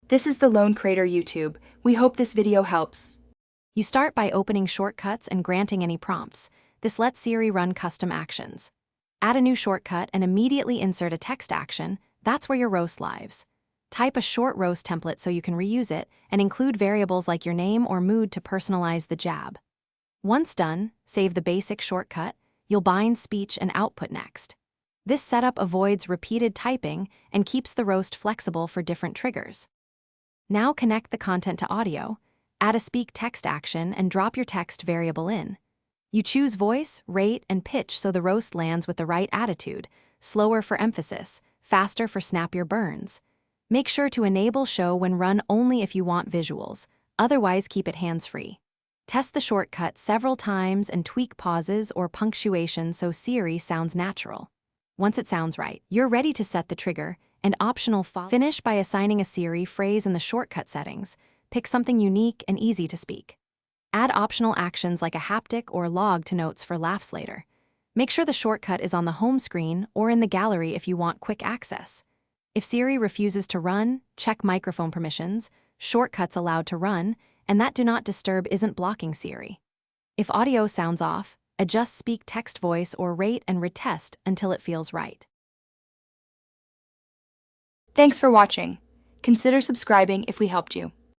This is the Lone Creator YouTube. We hope this video helps. You start by opening shortcuts and granting any prompts. This lets Siri run custom actions. Add a new shortcut and immediately insert a text action. That's where your roast lives. Type a short roast template so you can reuse it, and include variables like your name or mood to personalize the jab. Once done, save the basic shortcut. You'll bind speech and output next. This setup avoids repeated typing and keeps the roast flexible for different triggers. Now connect the content to audio, add a speak text action, and drop your text variable in. You choose voice, rate, and pitch so the roast lands with the right attitude, slower for emphasis, faster for snappier burns. Make sure to enable show when run only if you want visuals, otherwise keep it hands-free. Test the shortcut several times and tweak pauses or punctuation so Siri sounds natural. Once it sounds right, you're ready to set the trigger and optional finish by assigning a Siri phrase in the shortcut settings. Pick something unique and easy to speak. Add optional actions like a haptic or log to notes for laughs later. Make sure the shortcut is on the home screen or in the gallery if you want quick access. If Siri refuses to run, check microphone permissions, shortcuts allowed to run, and that do not disturb isn't blocking Siri. If audio sounds off, adjust speak text voice or rate and retest until it feels right. Thanks for watching. Consider subscribing if we helped you.